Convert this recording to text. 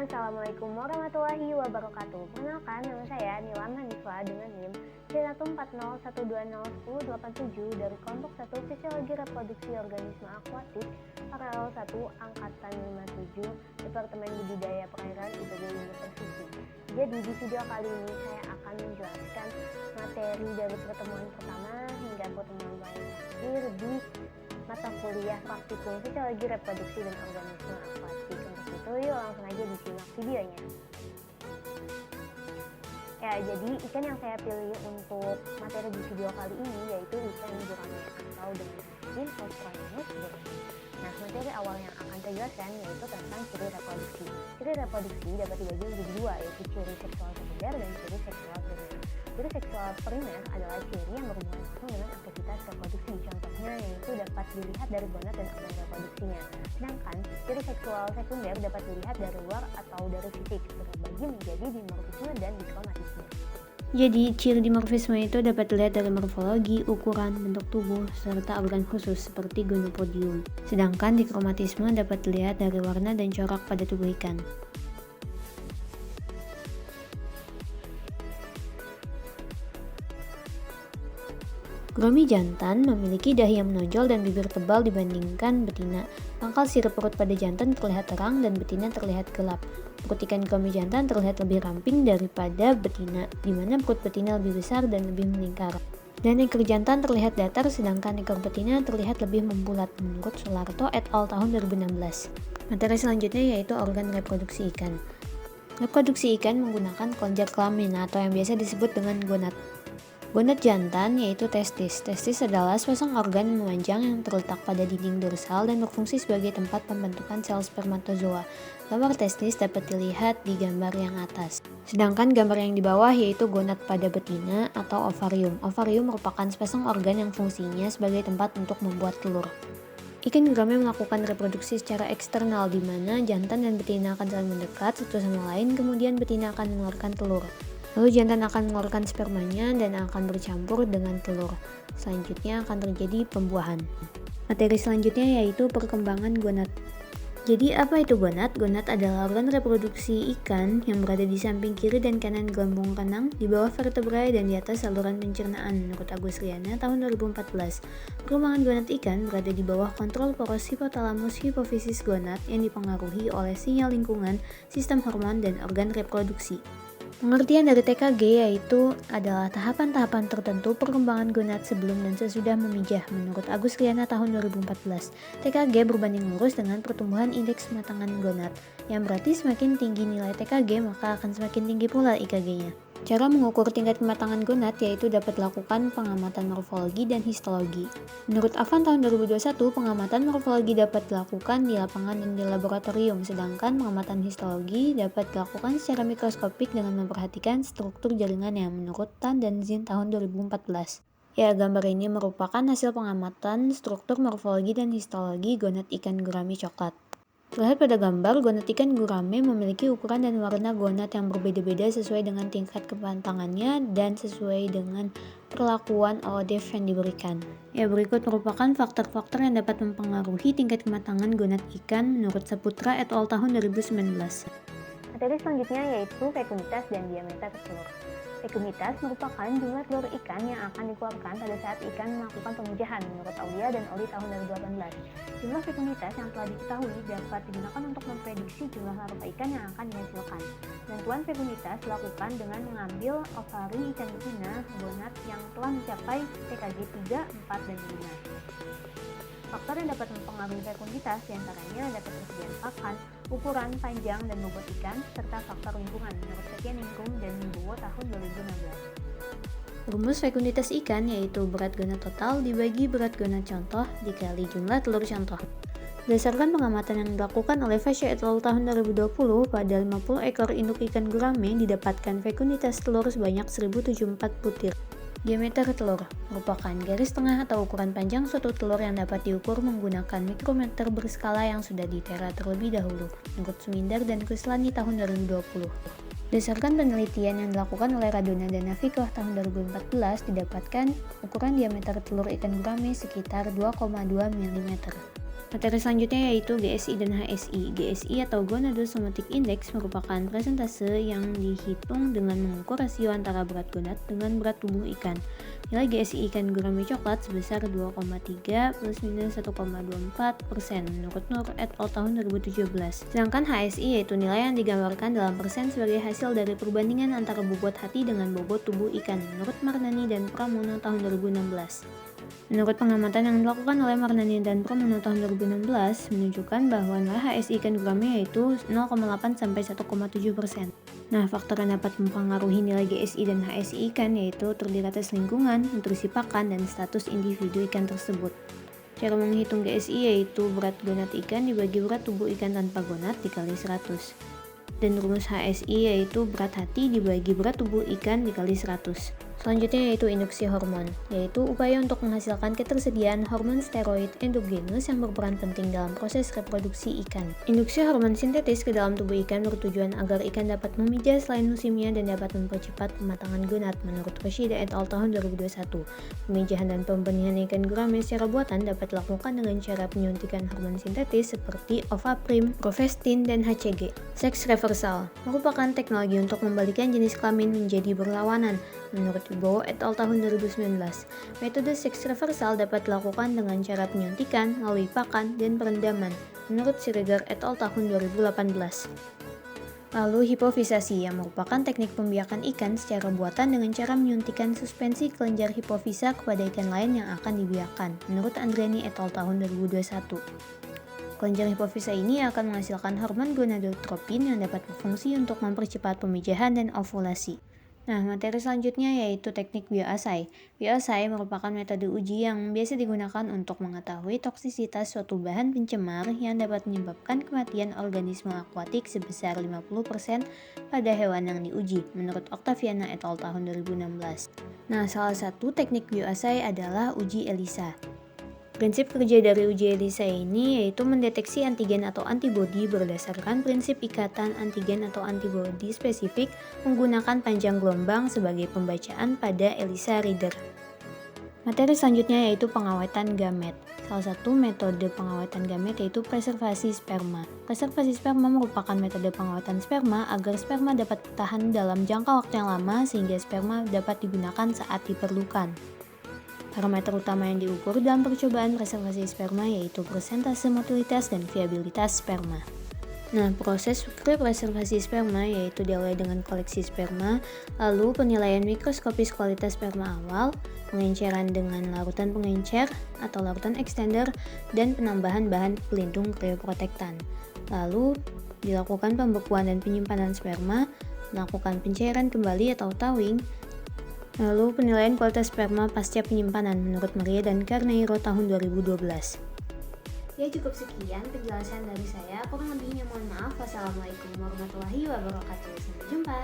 Assalamualaikum warahmatullahi wabarakatuh. Perkenalkan, nama saya Nilam Hanifah dengan NIM 14012011087 dari kelompok 1 Fisiologi Reproduksi Organisme Akuatik Paralel 1 Angkatan 57 Departemen Budidaya Perairan IPB University. Jadi di video kali ini saya akan menjelaskan materi dari pertemuan pertama hingga pertemuan terakhir di mata kuliah praktikum Fisiologi Reproduksi dan Organisme Akuatik. Untuk itu yuk langsung aja disimak videonya. Ya, jadi ikan yang saya pilih untuk materi di video kali ini yaitu ikan gurame atau dengan izin Australianus gurame. Nah, materi awal yang akan saya jelaskan yaitu tentang ciri reproduksi. Ciri reproduksi dapat dibagi menjadi dua, yaitu ciri seksual sekunder dan ciri seksual primer. Ciri seksual primer adalah ciri yang berhubungan langsung dengan aktivitas reproduksi. Contohnya yaitu dapat dilihat dari gonad dan organ reproduksinya. Sedangkan ciri seksual sekunder dapat dilihat dari luar atau dari fisik, terbagi menjadi dimorfisme dan dikromatisme. Jadi, ciri dimorfisme itu dapat dilihat dari morfologi, ukuran, bentuk tubuh, serta organ khusus seperti gonopodium. Sedangkan dikromatisme dapat dilihat dari warna dan corak pada tubuh ikan. Gurame jantan memiliki dahi yang menonjol dan bibir tebal dibandingkan betina. Pangkal sirip perut pada jantan terlihat terang dan betina terlihat gelap. Perut ikan gurame jantan terlihat lebih ramping daripada betina, di mana perut betina lebih besar dan lebih melingkar. Dan ekor jantan terlihat datar, sedangkan ekor betina terlihat lebih membulat, menurut Solarto et al. Tahun 2016. Materi selanjutnya yaitu organ reproduksi ikan. Reproduksi ikan menggunakan kelenjar kelamin atau yang biasa disebut dengan gonad. Gonad jantan yaitu testis. Testis adalah sepasang organ memanjang yang terletak pada dinding dorsal dan berfungsi sebagai tempat pembentukan sel spermatozoa. Gambar testis dapat dilihat di gambar yang atas. Sedangkan gambar yang di bawah yaitu gonad pada betina atau ovarium. Ovarium merupakan sepasang organ yang fungsinya sebagai tempat untuk membuat telur. Ikan gurame melakukan reproduksi secara eksternal, di mana jantan dan betina akan saling mendekat satu sama lain, kemudian betina akan mengeluarkan telur. Lalu jantan akan mengeluarkan spermanya dan akan bercampur dengan telur. Selanjutnya akan terjadi pembuahan. Materi selanjutnya yaitu perkembangan gonad. Jadi apa itu gonad? Gonad adalah organ reproduksi ikan yang berada di samping kiri dan kanan gelembung renang, di bawah vertebrae dan di atas saluran pencernaan, menurut Agus Riana tahun 2014. Perkembangan gonad ikan berada di bawah kontrol poros hipotalamus hipofisis gonad yang dipengaruhi oleh sinyal lingkungan, sistem hormon, dan organ reproduksi. Pengertian dari TKG yaitu adalah tahapan-tahapan tertentu perkembangan gonad sebelum dan sesudah memijah, menurut Agus Riana tahun 2014. TKG berbanding lurus dengan pertumbuhan indeks kematangan gonad, yang berarti semakin tinggi nilai TKG maka akan semakin tinggi pula IKG-nya. Cara mengukur tingkat kematangan gonad yaitu dapat dilakukan pengamatan morfologi dan histologi. Menurut Avan tahun 2021, pengamatan morfologi dapat dilakukan di lapangan dan di laboratorium, sedangkan pengamatan histologi dapat dilakukan secara mikroskopik dengan memperhatikan struktur jaringannya, menurut Tan dan Zin tahun 2014. Ya, gambar ini merupakan hasil pengamatan struktur morfologi dan histologi gonad ikan gurame coklat. Terlihat pada gambar, gonad ikan gurame memiliki ukuran dan warna gonad yang berbeda-beda sesuai dengan tingkat kematangannya dan sesuai dengan perlakuan ODF yang diberikan. Ya, berikut merupakan faktor-faktor yang dapat mempengaruhi tingkat kematangan gonad ikan menurut Saputra et al. Tahun 2019. Materi selanjutnya yaitu fekunitas dan diameter telur. Fekunitas merupakan jumlah telur ikan yang akan dikeluarkan pada saat ikan melakukan pemijahan, menurut Aulia dan Oli tahun 2018. Jumlah fekunitas yang telah diketahui dapat digunakan untuk memprediksi jumlah larva ikan yang akan dihasilkan. Penentuan fekunitas dilakukan dengan mengambil ovari ikan betina gonad yang telah mencapai TKG 3, 4, dan 5. Faktor yang dapat mempengaruhi fekunitas diantaranya dapat tersediaan pakan, ukuran, panjang, dan bobot ikan, serta faktor lingkungan, menurut Setia Ningrum dan Wibowo tahun 2016. Rumus fekunitas ikan yaitu berat gonad total dibagi berat gonad contoh dikali jumlah telur contoh. Berdasarkan pengamatan yang dilakukan oleh Fascia et al. Tahun 2020, pada 50 ekor induk ikan gurame didapatkan fekunitas telur sebanyak 1074 butir. Diameter telur merupakan garis tengah atau ukuran panjang suatu telur yang dapat diukur menggunakan mikrometer berskala yang sudah ditera terlebih dahulu, menurut Sumindar dan Kuslani tahun 2020. Berdasarkan penelitian yang dilakukan oleh Radona dan Navikoh tahun 2014, didapatkan ukuran diameter telur ikan gurame sekitar 2,2 mm. Materi selanjutnya yaitu GSI dan HSI. GSI atau Gonadosomatic Index merupakan presentase yang dihitung dengan mengukur rasio antara berat gonad dengan berat tubuh ikan. Nilai GSI ikan gurame coklat sebesar 2,3 plus minus 1,24% menurut Nur et al. Tahun 2017. Sedangkan HSI yaitu nilai yang digambarkan dalam persen sebagai hasil dari perbandingan antara bobot hati dengan bobot tubuh ikan menurut Marnani dan Pramono tahun 2016. Menurut pengamatan yang dilakukan oleh Marnani dan Pramono tahun 2016 menunjukkan bahwa nilai HSI ikan gurame yaitu 0,8 sampai 1,7%. Nah, faktor yang dapat mempengaruhi nilai GSI dan HSI ikan yaitu terdiri atas lingkungan, nutrisi pakan, dan status individu ikan tersebut. Cara menghitung GSI yaitu berat gonad ikan dibagi berat tubuh ikan tanpa gonad dikali 100. Dan rumus HSI yaitu berat hati dibagi berat tubuh ikan dikali 100. Selanjutnya yaitu induksi hormon, yaitu upaya untuk menghasilkan ketersediaan hormon steroid endogenus yang berperan penting dalam proses reproduksi ikan. Induksi hormon sintetis ke dalam tubuh ikan bertujuan agar ikan dapat memijah selain musimnya dan dapat mempercepat pematangan gonad menurut Yoshida et al. Tahun 2021. Pemijahan dan pembenihan ikan gurame secara buatan dapat dilakukan dengan cara penyuntikan hormon sintetis seperti Ovaprim, Provestin, dan HCG. Sex reversal merupakan teknologi untuk membalikan jenis kelamin menjadi berlawanan. Menurut Wibowo et al. Tahun 2019, metode seks reversal dapat dilakukan dengan cara penyuntikan, melalui pakan, dan perendaman. Menurut Sirigar et al. Tahun 2018. Lalu hipofisasi yang merupakan teknik pembiakan ikan secara buatan dengan cara menyuntikkan suspensi kelenjar hipofisa kepada ikan lain yang akan dibiakan. Menurut Andriani et al. Tahun 2021. Kelenjar hipofisa ini akan menghasilkan hormon gonadotropin yang dapat berfungsi untuk mempercepat pemijahan dan ovulasi. Nah, materi selanjutnya yaitu teknik bioassay. Bioassay merupakan metode uji yang biasa digunakan untuk mengetahui toksisitas suatu bahan pencemar yang dapat menyebabkan kematian organisme akuatik sebesar 50% pada hewan yang diuji, menurut Octaviana et al. Tahun 2016. Nah, salah satu teknik bioassay adalah uji ELISA. Prinsip kerja dari uji ELISA ini yaitu mendeteksi antigen atau antibodi berdasarkan prinsip ikatan antigen atau antibodi spesifik menggunakan panjang gelombang sebagai pembacaan pada ELISA reader. Materi selanjutnya yaitu pengawetan gamet. Salah satu metode pengawetan gamet yaitu preservasi sperma. Preservasi sperma merupakan metode pengawetan sperma agar sperma dapat bertahan dalam jangka waktu yang lama sehingga sperma dapat digunakan saat diperlukan. Parameter utama yang diukur dalam percobaan preservasi sperma yaitu persentase motilitas dan viabilitas sperma. Nah, proses preservasi sperma yaitu diawali dengan koleksi sperma, lalu penilaian mikroskopis kualitas sperma awal, pengenceran dengan larutan pengencer atau larutan extender, dan penambahan bahan pelindung krioprotektan. Lalu dilakukan pembekuan dan penyimpanan sperma, melakukan pencairan kembali atau thawing. Lalu penilaian kualitas sperma pasca penyimpanan menurut Maria dan Carneiro tahun 2012. Ya, cukup sekian penjelasan dari saya. Kurang lebihnya mohon maaf. Wassalamualaikum warahmatullahi wabarakatuh. Sampai jumpa.